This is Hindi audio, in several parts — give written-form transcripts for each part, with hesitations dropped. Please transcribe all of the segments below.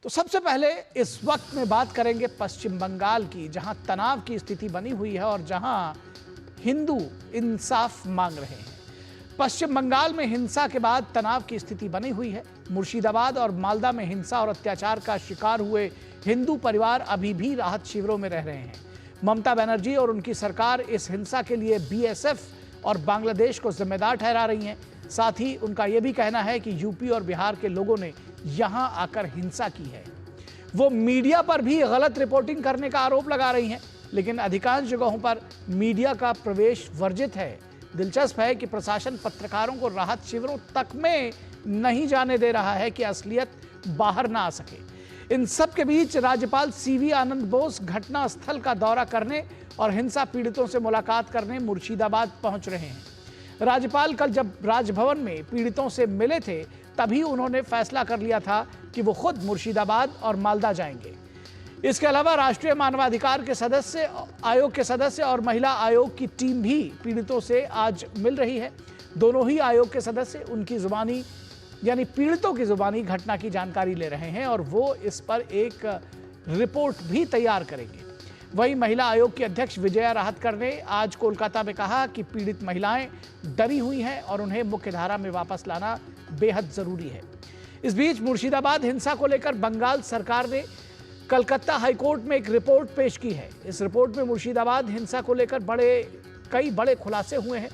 तो सबसे पहले इस वक्त में बात करेंगे पश्चिम बंगाल की, जहां तनाव की स्थिति बनी हुई है और जहां हिंदू इंसाफ मांग रहे हैं। पश्चिम बंगाल में हिंसा के बाद तनाव की स्थिति बनी हुई है। मुर्शिदाबाद और मालदा में हिंसा और अत्याचार का शिकार हुए हिंदू परिवार अभी भी राहत शिविरों में रह रहे हैं। ममता बनर्जी और उनकी सरकार इस हिंसा के लिए बीएसएफ और बांग्लादेश को जिम्मेदार ठहरा रही हैं। साथ ही उनका यह भी कहना है कि यूपी और बिहार के लोगों ने यहां आकर हिंसा की है। वो मीडिया पर भी गलत रिपोर्टिंग करने का आरोप लगा रही हैं, लेकिन अधिकांश जगहों पर मीडिया का प्रवेश वर्जित है। दिलचस्प है कि प्रशासन पत्रकारों को राहत शिविरों तक में नहीं जाने दे रहा है कि असलियत बाहर ना आ सके। इन सब के बीच राज्यपाल सीवी आनंद बोस घटना स्थल का दौरा करने और हिंसा पीड़ितों से मुलाकात करने मुर्शिदाबाद पहुंच रहे हैं। राज्यपाल कल जब राजभवन में पीड़ितों से मिले थे, तभी उन्होंने फैसला कर लिया था कि वो खुद मुर्शिदाबाद और मालदा जाएंगे। इसके अलावा राष्ट्रीय मानवाधिकार के सदस्य, आयोग के सदस्य और महिला आयोग की टीम भी पीड़ितों से आज मिल रही है। दोनों ही आयोग के सदस्य उनकी जुबानी यानी पीड़ितों की जुबानी घटना की जानकारी ले रहे हैं और वो इस पर एक रिपोर्ट भी तैयार करेंगे। वहीं महिला आयोग की अध्यक्ष विजया राहतकर ने आज कोलकाता में कहा कि पीड़ित महिलाएं डरी हुई हैं और उन्हें मुख्यधारा में वापस लाना बेहद जरूरी है। इस बीच मुर्शिदाबाद हिंसा को लेकर बंगाल सरकार ने कलकत्ता हाईकोर्ट में एक रिपोर्ट पेश की है। इस रिपोर्ट में मुर्शिदाबाद हिंसा को लेकर कई बड़े खुलासे हुए हैं।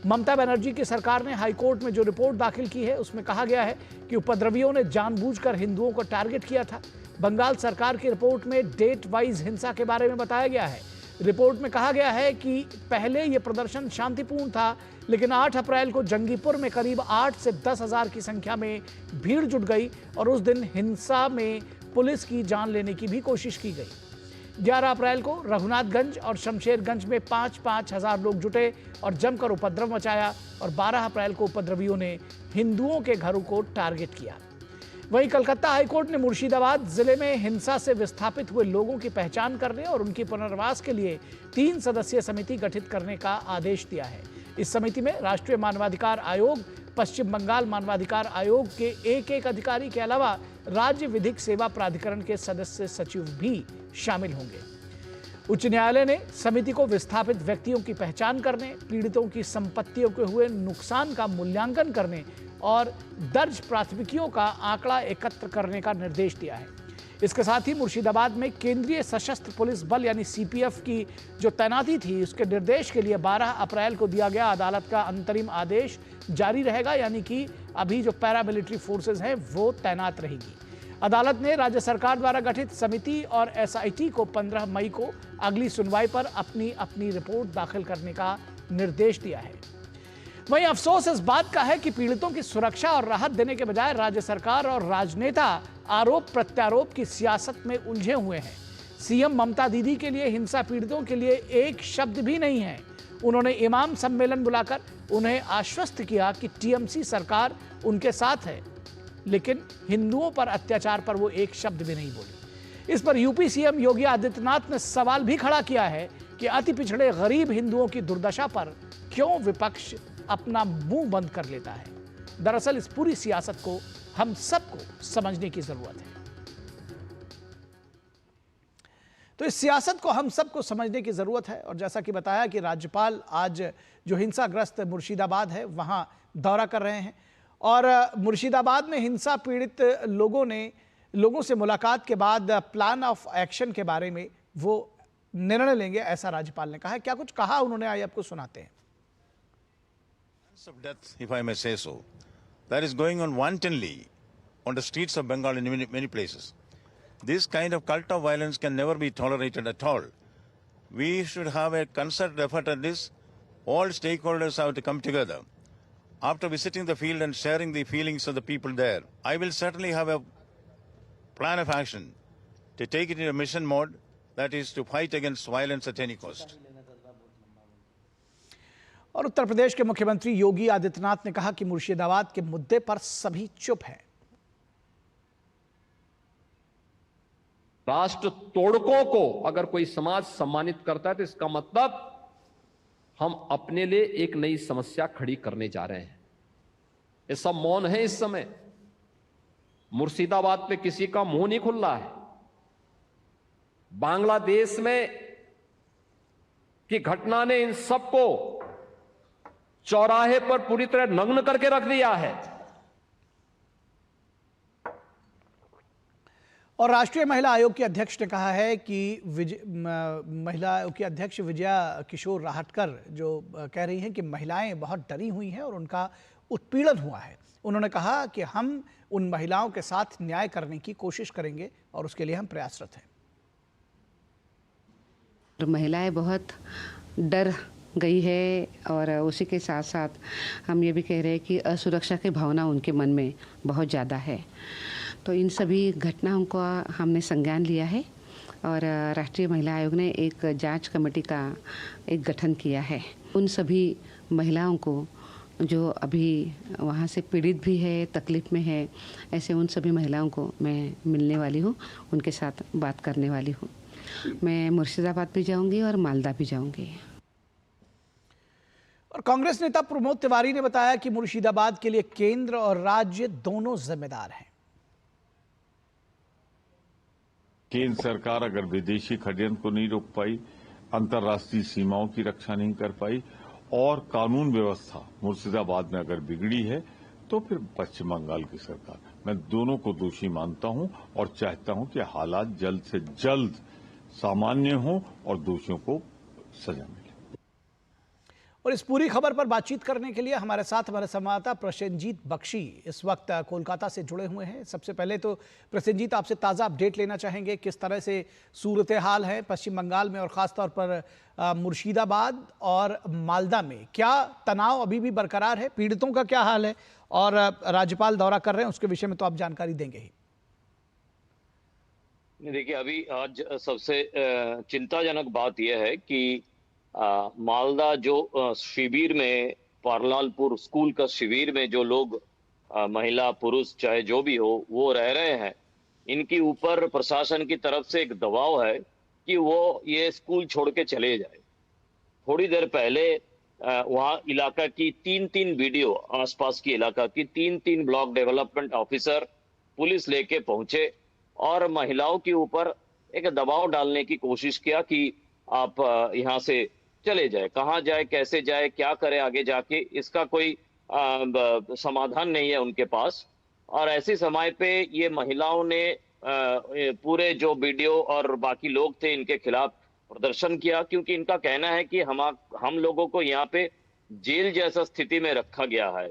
ममता बनर्जी की सरकार ने हाईकोर्ट में जो रिपोर्ट दाखिल की है, उसमें कहा गया है कि उपद्रवियों ने जानबूझकर हिंदुओं को टारगेट किया था। बंगाल सरकार की रिपोर्ट में डेट वाइज हिंसा के बारे में बताया गया है। रिपोर्ट में कहा गया है कि पहले यह प्रदर्शन शांतिपूर्ण था, लेकिन 8 अप्रैल को जंगीपुर में करीब 8 से 10 हजार की संख्या में भीड़ जुट गई और उस दिन हिंसा में पुलिस की जान लेने की भी कोशिश की गई। 11 अप्रैल को रघुनाथगंज और शमशेरगंज में 5-5 हजार लोग जुटे और जमकर उपद्रव मचाया और 12 अप्रैल को उपद्रवियों ने हिंदुओं के घरों को टारगेट किया। वहीं कलकत्ता हाईकोर्ट ने मुर्शिदाबाद जिले में हिंसा से विस्थापित हुए लोगों की पहचान करने और उनके पुनर्वास के लिए 3 सदस्यीय समिति गठित करने का आदेश दिया है। इस समिति में राष्ट्रीय मानवाधिकार आयोग, पश्चिम बंगाल मानवाधिकार आयोग के एक अधिकारी के अलावा राज्य विधिक सेवा प्राधिकरण के सदस्य सचिव भी शामिल होंगे। उच्च न्यायालय ने समिति को विस्थापित व्यक्तियों की पहचान करने, पीड़ितों की संपत्तियों के हुए नुकसान का मूल्यांकन करने और दर्ज प्राथमिकियों का आंकड़ा एकत्र करने का निर्देश दिया है। इसके साथ ही मुर्शिदाबाद में केंद्रीय सशस्त्र पुलिस बल यानी सीपीएफ की जो तैनाती थी, उसके निर्देश के लिए 12 अप्रैल को दिया गया अदालत का अंतरिम आदेश जारी रहेगा, यानी कि अभी जो पैरामिलिट्री फोर्सेज हैं वो तैनात रहेगी। अदालत ने राज्य सरकार द्वारा गठित समिति और एसआईटी को 15 मई को अगली सुनवाई पर अपनी रिपोर्ट दाखिल करने का निर्देश दिया है। वहीं अफसोस इस बात का है कि पीड़ितों की सुरक्षा और राहत देने के बजाय राज्य सरकार और राजनेता आरोप प्रत्यारोप की सियासत में उलझे हुए हैं। सीएम ममता दीदी के लिए हिंसा पीड़ितों के लिए एक शब्द भी नहीं है। उन्होंने इमाम सम्मेलन बुलाकर उन्हें आश्वस्त किया कि टीएमसी सरकार उनके साथ है, लेकिन हिंदुओं पर अत्याचार पर वो एक शब्द भी नहीं बोली। इस पर यूपी सीएम योगी आदित्यनाथ ने सवाल भी खड़ा किया है कि अति पिछड़े गरीब हिंदुओं की दुर्दशा पर क्यों विपक्ष अपना मुंह बंद कर लेता है। दरअसल इस पूरी सियासत को हम सबको समझने की जरूरत है। तो इस सियासत को हम सबको समझने की जरूरत है और जैसा कि बताया कि राज्यपाल आज जो हिंसाग्रस्त मुर्शिदाबाद है वहां दौरा कर रहे हैं और मुर्शिदाबाद में हिंसा पीड़ित लोगों से मुलाकात के बाद प्लान ऑफ एक्शन के बारे में वो निर्णय लेंगे, ऐसा राज्यपाल ने कहा है। क्या कुछ कहा उन्होंने, आइए आपको सुनाते हैं। Of death, if I may say so, that is going on wantonly on the streets of Bengal in many places. This kind of cult of violence can never be tolerated at all. We should have a concerted effort at this. All stakeholders have to come together. After visiting the field and sharing the feelings of the people there, I will certainly have a plan of action to take it in a mission mode, that is to fight against violence at any cost. और उत्तर प्रदेश के मुख्यमंत्री योगी आदित्यनाथ ने कहा कि मुर्शिदाबाद के मुद्दे पर सभी चुप हैं। राष्ट्र तोड़कों को अगर कोई समाज सम्मानित करता है तो इसका मतलब हम अपने लिए एक नई समस्या खड़ी करने जा रहे हैं। ये सब मौन है इस समय। मुर्शिदाबाद पे किसी का मुंह नहीं खुल रहा है। बांग्लादेश में की घटना ने इन सबको चौराहे पर पूरी तरह नग्न करके रख दिया है। और राष्ट्रीय महिला आयोग के अध्यक्ष ने कहा है कि महिला आयोग की अध्यक्ष विजया किशोर राहटकर जो कह रही हैं कि महिलाएं बहुत डरी हुई हैं और उनका उत्पीड़न हुआ है। उन्होंने कहा कि हम उन महिलाओं के साथ न्याय करने की कोशिश करेंगे और उसके लिए हम प्रयासरत हैं। महिलाएं बहुत डर गई है और उसी के साथ साथ हम ये भी कह रहे हैं कि असुरक्षा की भावना उनके मन में बहुत ज़्यादा है। तो इन सभी घटनाओं का हमने संज्ञान लिया है और राष्ट्रीय महिला आयोग ने एक जांच कमेटी का एक गठन किया है। उन सभी महिलाओं को जो अभी वहाँ से पीड़ित भी है, तकलीफ़ में है, ऐसे उन सभी महिलाओं को मैं मिलने वाली हूँ, उनके साथ बात करने वाली हूँ। मैं मुर्शिदाबाद भी जाऊँगी और मालदा भी जाऊँगी। और कांग्रेस नेता प्रमोद तिवारी ने बताया कि मुर्शिदाबाद के लिए केंद्र और राज्य दोनों जिम्मेदार हैं। केंद्र सरकार अगर विदेशी षड्यंत्र को नहीं रोक पाई, अंतर्राष्ट्रीय सीमाओं की रक्षा नहीं कर पाई और कानून व्यवस्था मुर्शिदाबाद में अगर बिगड़ी है तो फिर पश्चिम बंगाल की सरकार, मैं दोनों को दोषी मानता हूं और चाहता हूं कि हालात जल्द से जल्द सामान्य हों और दोषियों को सजा मिले। और इस पूरी खबर पर बातचीत करने के लिए हमारे साथ हमारे संवाददाता प्रसेनजीत बख्शी इस वक्त कोलकाता से जुड़े हुए हैं। सबसे पहले तो प्रसेनजीत, आपसे ताज़ा अपडेट लेना चाहेंगे, किस तरह से सूरत हाल है पश्चिम बंगाल में और ख़ासतौर पर मुर्शिदाबाद और मालदा में? क्या तनाव अभी भी बरकरार है? पीड़ितों का क्या हाल है? और राज्यपाल दौरा कर रहे हैं, उसके विषय में तो आप जानकारी देंगे ही। देखिए, अभी आज सबसे चिंताजनक बात यह है कि मालदा जो शिविर में, पारलालपुर स्कूल का शिविर में जो लोग महिला पुरुष चाहे जो भी हो वो रह रहे हैं, इनके ऊपर प्रशासन की तरफ से एक दबाव है कि वो ये स्कूल छोड़ के चले जाए। थोड़ी देर पहले वहाँ इलाका की तीन वीडियो, आसपास की इलाका की तीन ब्लॉक डेवलपमेंट ऑफिसर पुलिस लेके पहुंचे और महिलाओं के ऊपर एक दबाव डालने की कोशिश किया कि आप यहाँ से चले जाए। कहाँ जाए, कैसे जाए, क्या करे आगे जाके, इसका कोई समाधान नहीं है उनके पास। और ऐसे समय पे ये महिलाओं ने पूरे जो वीडियो और बाकी लोग थे इनके खिलाफ प्रदर्शन किया, क्योंकि इनका कहना है कि हम लोगों को यहाँ पे जेल जैसा स्थिति में रखा गया है।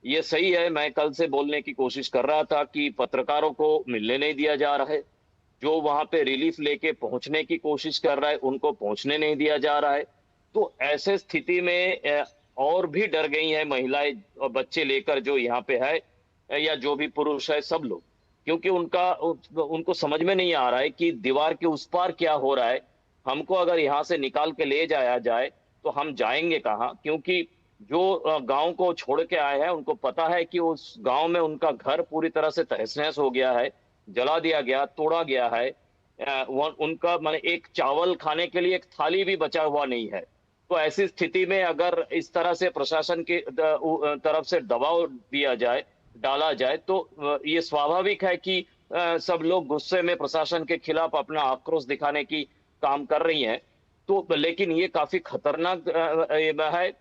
ये सही है, मैं कल से बोलने की कोशिश कर रहा था कि पत्रकारों को मिलने नहीं दिया जा रहा है, जो वहां पे रिलीफ लेके पहुंचने की कोशिश कर रहा है उनको पहुंचने नहीं दिया जा रहा है। तो ऐसे स्थिति में और भी डर गई हैं महिलाएं और बच्चे लेकर जो यहाँ पे है या जो भी पुरुष है सब लोग, क्योंकि उनको समझ में नहीं आ रहा है कि दीवार के उस पार क्या हो रहा है। हमको अगर यहाँ से निकाल के ले जाया जाए तो हम जाएंगे कहाँ? क्योंकि जो गांव को छोड़ के आए हैं उनको पता है कि उस गांव में उनका घर पूरी तरह से तहस नहस हो गया है, जला दिया गया, तोड़ा गया है। उनका माने एक चावल खाने के लिए एक थाली भी बचा हुआ नहीं है। तो ऐसी स्थिति में अगर इस तरह से प्रशासन की तरफ से दबाव डाला जाए तो ये स्वाभाविक है कि सब लोग गुस्से में प्रशासन के खिलाफ अपना आक्रोश दिखाने की काम कर रही हैं। तो लेकिन ये काफी खतरनाक है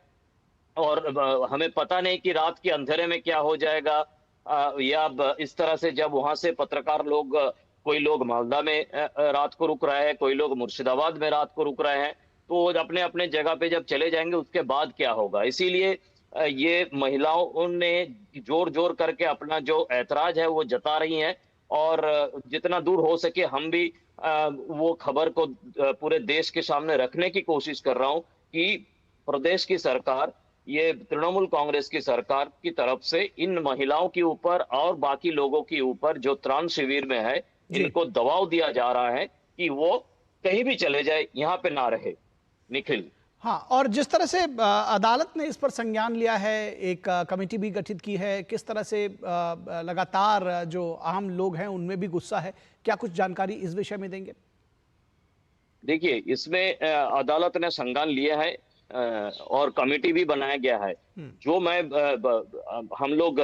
और हमें पता नहीं कि रात के अंधेरे में क्या हो जाएगा। या इस तरह से जब वहां से पत्रकार लोग, कोई लोग मालदा में रात को रुक रहे हैं, कोई लोग मुर्शिदाबाद में रात को रुक रहे हैं, तो अपने अपने जगह पे जब चले जाएंगे उसके बाद क्या होगा। इसीलिए ये महिलाओं ने जोर करके अपना जो ऐतराज है वो जता रही हैं और जितना दूर हो सके हम भी वो खबर को पूरे देश के सामने रखने की कोशिश कर रहा हूं कि प्रदेश की सरकार, ये तृणमूल कांग्रेस की सरकार की तरफ से इन महिलाओं के ऊपर और बाकी लोगों के ऊपर जो त्राण शिविर में है, इनको दबाव दिया जा रहा है कि वो कहीं भी चले जाए, यहाँ पे ना रहे। निखिल। हाँ, और जिस तरह से अदालत ने इस पर संज्ञान लिया है, एक कमेटी भी गठित की है, किस तरह से लगातार जो आम लोग हैं उनमें भी गुस्सा है, क्या कुछ जानकारी इस विषय में देंगे? देखिए, इसमें अदालत ने संज्ञान लिया है और कमेटी भी बनाया गया है। जो हम लोग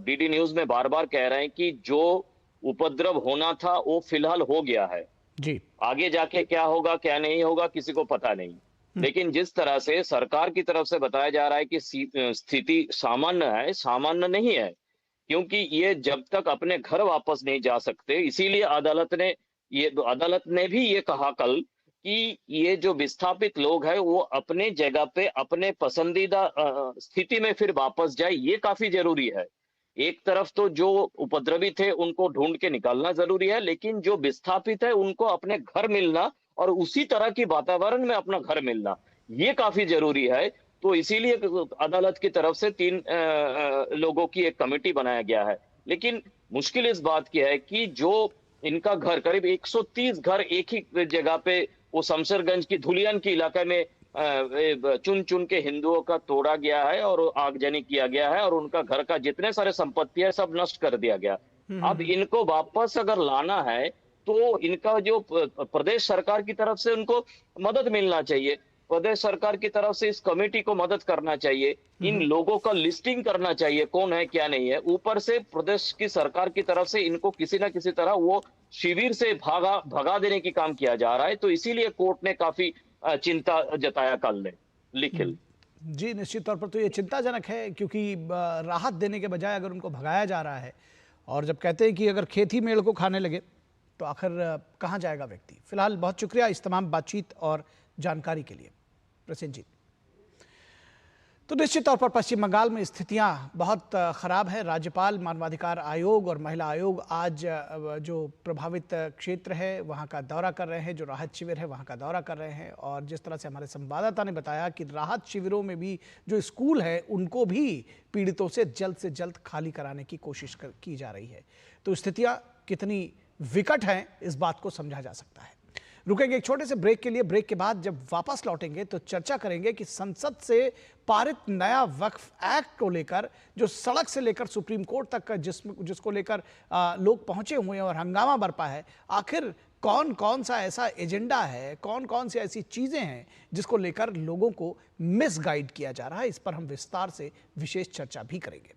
डीडी न्यूज में बार बार कह रहे हैं कि जो उपद्रव होना था वो फिलहाल हो गया है। जी। आगे जाके क्या होगा क्या नहीं होगा किसी को पता नहीं, लेकिन जिस तरह से सरकार की तरफ से बताया जा रहा है कि स्थिति सामान्य है, सामान्य नहीं है, क्योंकि ये जब तक अपने घर वापस नहीं जा सकते, इसीलिए अदालत ने भी ये कहा कल कि ये जो विस्थापित लोग हैं वो अपने जगह पे अपने पसंदीदा स्थिति में फिर वापस जाए, ये काफी जरूरी है। एक तरफ तो जो उपद्रवी थे उनको ढूंढ के निकालना जरूरी है, लेकिन जो विस्थापित है उनको अपने घर मिलना और उसी तरह की वातावरण में अपना घर मिलना, ये काफी जरूरी है। तो इसीलिए अदालत की तरफ से 3 लोगों की एक कमेटी बनाया गया है। लेकिन मुश्किल इस बात की है कि जो इनका घर करीब 130 घर एक ही जगह पे वो शमशेरगंज की धुलियन के इलाके में चुन चुन के हिंदुओं का तोड़ा गया है और आगजनी किया गया है और उनका घर का जितने सारे संपत्ति है सब नष्ट कर दिया गया। अब इनको वापस अगर लाना है तो इनका जो प्रदेश सरकार की तरफ से उनको मदद मिलना चाहिए, प्रदेश सरकार की तरफ से इस कमेटी को मदद करना चाहिए, इन लोगों का लिस्टिंग करना चाहिए कौन है क्या नहीं है। ऊपर से प्रदेश की सरकार की तरफ से इनको किसी ना किसी तरह वो शिविर से भगा देने की काम किया जा रहा है। तो इसीलिए कोर्ट ने काफी चिंता जताया कल ने लिखिल। जी, निश्चित तौर पर तो ये चिंताजनक है, क्योंकि राहत देने के बजाय अगर उनको भगाया जा रहा है, और जब कहते हैं कि अगर खेत ही मेड़ को खाने लगे तो आखिर कहाँ जाएगा व्यक्ति। फिलहाल बहुत शुक्रिया इस तमाम बातचीत और जानकारी के लिए प्रसेनजीत। तो निश्चित तौर पर पश्चिम बंगाल में स्थितियां बहुत खराब है। राज्यपाल, मानवाधिकार आयोग और महिला आयोग आज जो प्रभावित क्षेत्र है वहां का दौरा कर रहे हैं, जो राहत शिविर है वहां का दौरा कर रहे हैं। और जिस तरह से हमारे संवाददाता ने बताया कि राहत शिविरों में भी जो स्कूल है उनको भी पीड़ितों से जल्द खाली कराने की कोशिश की जा रही है। तो स्थितियां कितनी विकट हैं इस बात को समझा जा सकता है। रुकेंगे एक छोटे से ब्रेक के लिए। ब्रेक के बाद जब वापस लौटेंगे तो चर्चा करेंगे कि संसद से पारित नया वक्फ एक्ट को लेकर जो सड़क से लेकर सुप्रीम कोर्ट तक जिसको लेकर लोग पहुंचे हुए हैं और हंगामा बरपा है, आखिर कौन कौन सा ऐसा एजेंडा है, कौन कौन सी ऐसी चीजें हैं जिसको लेकर लोगों को मिसगाइड किया जा रहा है। इस पर हम विस्तार से विशेष चर्चा भी करेंगे।